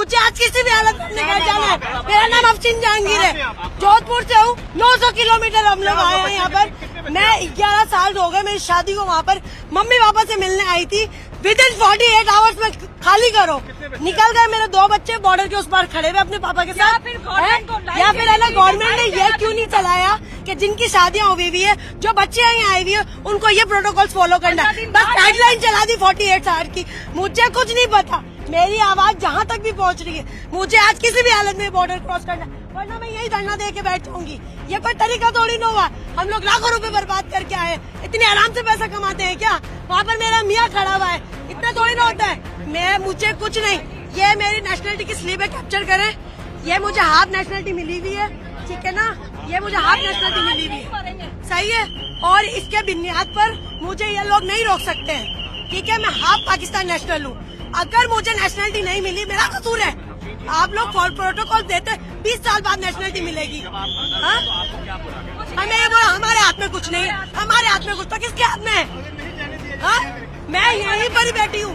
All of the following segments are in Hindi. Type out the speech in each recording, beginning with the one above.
मुझे आज किसी भी हालत में निकल जाना है। मेरा नाम अफसीन जहांगीर है, जोधपुर से हूँ। 900 किलोमीटर हम लोग आए हैं यहाँ पर। मैं 11 साल हो गए मेरी शादी को। वहाँ पर मम्मी पापा से मिलने आई थी। विदिन 48 आवर्स में खाली करो। निकल गए मेरे 2 बच्चे बॉर्डर के उस पार खड़े हुए अपने पापा के साथ। या फिर है ना, गवर्नमेंट ने ये क्यों नहीं चलाया कि जिनकी शादियां हुई हुई है, जो बच्चे यहाँ आई हुई है, उनको ये प्रोटोकॉल फॉलो करना है। बस गाइडलाइन चला दी 48 आवर की। मुझे कुछ नहीं पता, मेरी आवाज जहाँ तक भी पहुँच रही है। मुझे आज किसी भी हालत में बॉर्डर क्रॉस करना है, वरना मैं यही धरना दे के बैठूंगी। ये कोई तरीका थोड़ी ना हुआ। हम लोग लाखों रुपए बर्बाद करके आए, इतने आराम से पैसा कमाते हैं क्या? वहाँ पर मेरा मियाँ खड़ा हुआ है, इतना थोड़ी ना होता है। मुझे कुछ नहीं, ये मेरी नेशनलिटी की स्लिप है, कैप्चर करें। ये मुझे हाफ नेशनलिटी मिली हुई है, ठीक है ना, ये मुझे हाफ नेशनलिटी मिली हुई है, सही है। और इसके बुनियाद पर मुझे ये लोग नहीं रोक सकते हैं, ठीक है। मैं हाफ पाकिस्तान नेशनल हूँ। अगर मुझे नेशनलिटी नहीं मिली, मेरा कसूर है। आप लोग प्रोटोकॉल देते 20 साल बाद नेशनलिटी मिलेगी। हमें ये बोला हमारे हाथ में कुछ नहीं है, हमारे हाथ में कुछ तो किसके हाथ में है? मैं यहीं पर ही बैठी हूँ।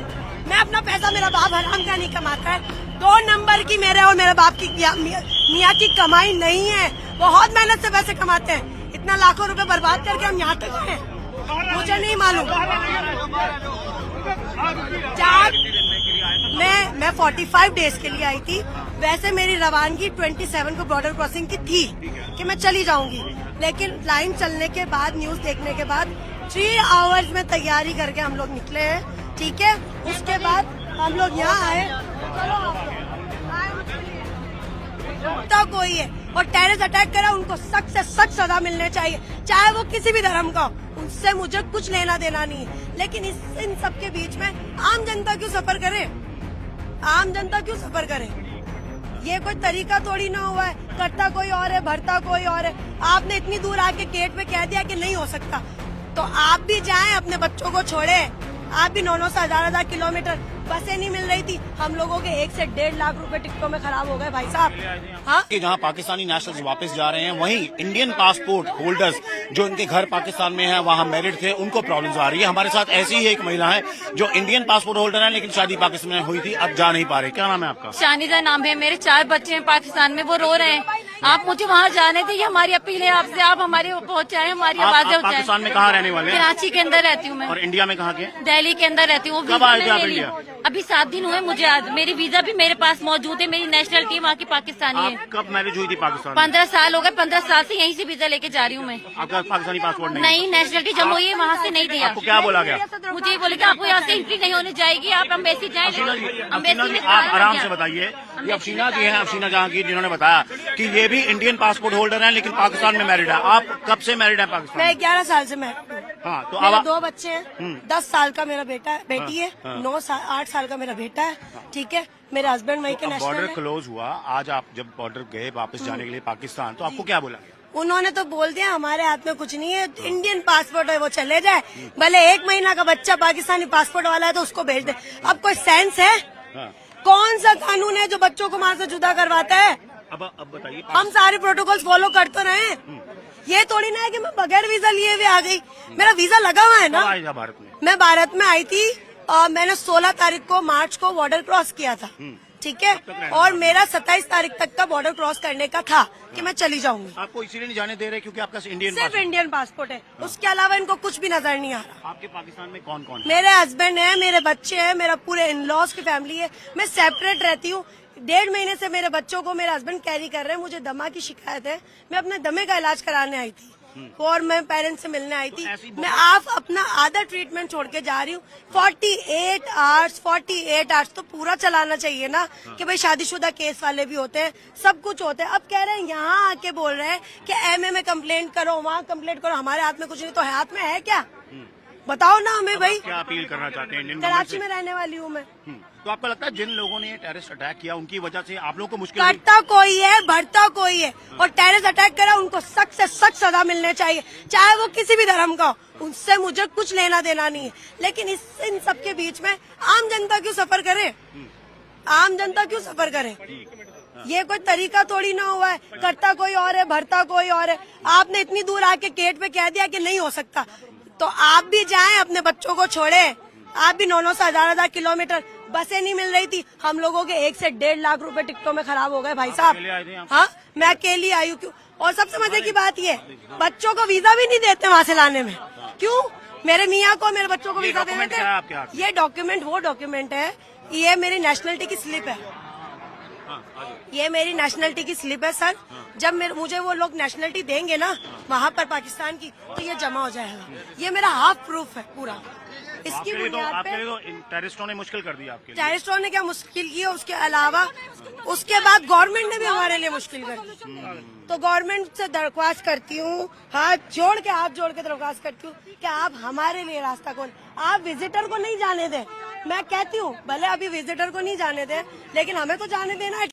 मैं अपना पैसा, मेरा बाप हराम का नहीं कमाता है। 2 नंबर की मेरे और मेरे बाप की मियाँ की कमाई नहीं है। बहुत मेहनत से पैसे कमाते हैं। इतना लाखों रुपए बर्बाद करके हम यहाँ तक हैं, मुझे नहीं मालूम। मैं 45 डेज के लिए आई थी। वैसे मेरी रवानगी 27 को बॉर्डर क्रॉसिंग की थी कि मैं चली जाऊंगी, लेकिन लाइन चलने के बाद, न्यूज देखने के बाद 3 आवर्स में तैयारी करके हम लोग निकले हैं, ठीक है। उसके बाद हम लोग यहाँ आए। तो कोई है और टेररिस्ट अटैक करा, उनको सख्त से सख्त सजा मिलने चाहिए, चाहे वो किसी भी धर्म का हो। उनसे मुझे कुछ लेना देना नहीं है, लेकिन इन सब के बीच में आम जनता क्यों सफर करे? आम जनता क्यों सफर करे? ये कोई तरीका थोड़ी ना हुआ है। करता कोई और है, भरता कोई और है। आपने इतनी दूर आके गेट पे कह दिया कि नहीं हो सकता, तो आप भी जाएं, अपने बच्चों को छोड़े। आप भी 900 से 1000 किलोमीटर, बसें नहीं मिल रही थी। हम लोगों के 1 से 1.5 लाख रुपए टिकटों में खराब हो गए भाई साहब। हाँ, जहां पाकिस्तानी नेशनल्स वापस जा रहे हैं, वहीं इंडियन पासपोर्ट होल्डर्स जो इनके घर पाकिस्तान में हैं, वहां मैरिड थे, उनको प्रॉब्लम्स आ रही है। हमारे साथ ऐसी ही एक महिला है जो इंडियन पासपोर्ट होल्डर है, लेकिन शादी पाकिस्तान में हुई थी, अब जा नहीं पा रहे। क्या नाम है आपका? शानिदा नाम है। मेरे 4 बच्चे हैं पाकिस्तान में, वो रो रहे हैं। आप मुझे वहाँ जाने दीजिए, हमारी अपील है आपसे, आप हमारे पहुँचाए, हमारी आवाजें पहुँचाएं। पाकिस्तान में कहाँ रहने वाले हैं? कराची के अंदर रहती हूँ मैं। और इंडिया में कहाँ के? दिल्ली के अंदर रहती हूँ। कब आए थे आप इंडिया? अभी 7 दिन हुए मुझे। आज मेरी वीजा भी मेरे पास मौजूद है, मेरी नेशनलिटी वहाँ की पाकिस्तानी है। कब मैरिज हुई थी पाकिस्तान? 15 साल हो गए। 15 साल से यहीं से वीजा लेके जा रही हूँ मैं। आपका पाकिस्तानी पासपोर्ट नहीं, नेशनलिटी जब हुई है वहाँ से नहीं दिया। आपको क्या बोला गया? मुझे बोले कि आपको यहाँ से एंट्री नहीं होने जाएगी, आप अम्बेसी जाए। आप आराम से बताइए। ये अफसीना जी हैं, अफसीना जहांगीर, जिन्होंने बताया कि ये भी इंडियन पासपोर्ट होल्डर हैं, लेकिन पाकिस्तान में मैरिड है। आप कब से मैरिड है पाकिस्तान? मैं 11 साल से मैरिड हूँ। हाँ, तो मेरे अब 2 बच्चे हैं। 10 साल का मेरा बेटी है, 8 साल का मेरा बेटा है, ठीक है। मेरे हस्बैंड वहीं के नेशनल बॉर्डर है। क्लोज हुआ, आज आप जब बॉर्डर गए वापस जाने के लिए पाकिस्तान, तो आपको क्या बोला गया? उन्होंने तो बोल दिया हमारे हाथ में कुछ नहीं है, इंडियन पासपोर्ट है, वो चले जाए। भले 1 महीना का बच्चा पाकिस्तानी पासपोर्ट वाला है तो उसको भेज दे। अब कोई सेंस है? कौन सा कानून है जो बच्चों को वहाँ से जुदा करवाता है? अब बताइए। हम सारे प्रोटोकॉल फॉलो करते रहे। ये थोड़ी ना है कि मैं बगैर वीजा लिए हुए आ गई। मेरा वीजा लगा हुआ है ना। भारत में मैं भारत में आई थी, मैंने 16 तारीख को मार्च को बॉर्डर क्रॉस किया था, ठीक है। और मेरा 27 तारीख तक का बॉर्डर क्रॉस करने का था कि मैं चली जाऊंगी। आपको इसीलिए नहीं जाने दे रहे क्योंकि आपका इंडियन सिर्फ इंडियन पासपोर्ट है, उसके अलावा इनको कुछ भी नजर नहीं आ रहा। आपके पाकिस्तान में कौन कौन है? मेरे हस्बैंड है, मेरे बच्चे हैं, मेरा पूरे इन लॉज की फैमिली है। मैं सेपरेट रहती हूँ। 1.5 महीने से मेरे बच्चों को मेरे हस्बैंड कैरी कर रहे हैं। मुझे दमा की शिकायत है, मैं अपने दमे का इलाज कराने आई थी और मैं पेरेंट्स से मिलने आई थी। मैं आप अपना आधा ट्रीटमेंट छोड़ के जा रही हूँ। 48 आवर्स तो पूरा चलाना चाहिए ना कि भाई शादीशुदा केस वाले भी होते हैं, सब कुछ होते हैं। अब कह रहे हैं यहाँ आके बोल रहे हैं कि एमए में कंप्लेंट करो, वहाँ कंप्लेंट करो। हमारे हाथ में कुछ नहीं, तो हाथ में है क्या? बताओ ना हमें भाई। क्या अपील करना चाहते हैं? कराची में रहने वाली हूँ मैं। तो आपको लगता है जिन लोगों ने टेररिस्ट अटैक किया उनकी वजह से आप लोगों को मुश्किल? करता कोई है, भरता कोई है, और टेररिस्ट अटैक करा, उनको सख्त से सख्त सजा मिलने चाहिए, चाहे वो किसी भी धर्म का हो। उनसे मुझे कुछ लेना देना नहीं है, लेकिन इन सब के बीच में आम जनता क्यों सफर करे? आम जनता क्यों सफर करे? ये कोई तरीका थोड़ी ना हुआ है। करता कोई और है, भरता कोई और है। आपने इतनी दूर आके गेट पे कह दिया कि नहीं हो सकता, तो आप भी जाएं, अपने बच्चों को छोड़े। आप भी 900 से 1000 किलोमीटर, बसें नहीं मिल रही थी, हम लोगों के 1 से 1.5 लाख रुपए टिकटों में खराब हो गए भाई साहब। अकेले आए थे यहाँ? हाँ, मैं अकेली आई हूँ। क्यों? और सबसे मजे की बात ये, बच्चों को वीजा भी नहीं देते वहाँ से लाने में। क्यों? मेरे मियाँ को मेरे बच्चों को ये वीजा दे डॉक्यूमेंट देते क्या है आपके हाथ हैं। में? ये डॉक्यूमेंट वो डॉक्यूमेंट है, ये मेरी नेशनलिटी की स्लिप है। ये मेरी नेशनलिटी की स्लिप है सर। जब मुझे वो लोग नेशनलिटी देंगे ना वहाँ पर पाकिस्तान की, तो ये जमा हो जाएगा। ये मेरा हाफ प्रूफ है पूरा। इसकी आपके लिए बुनियाद पे तो टेररिस्टों ने मुश्किल कर दिया आपके लिए। टेररिस्टों ने क्या मुश्किल की है, उसके अलावा उसके बाद गवर्नमेंट ने भी हमारे लिए मुश्किल कर दी। तो गवर्नमेंट से दरख्वास्त करती हूँ, हाथ जोड़ के दरख्वास्त करती हूँ कि आप हमारे लिए रास्ता खोल। आप विजिटर को नहीं जाने दें। मैं कहती हूँ भले अभी विजिटर को नहीं जाने दें, लेकिन हमें तो जाने देना है।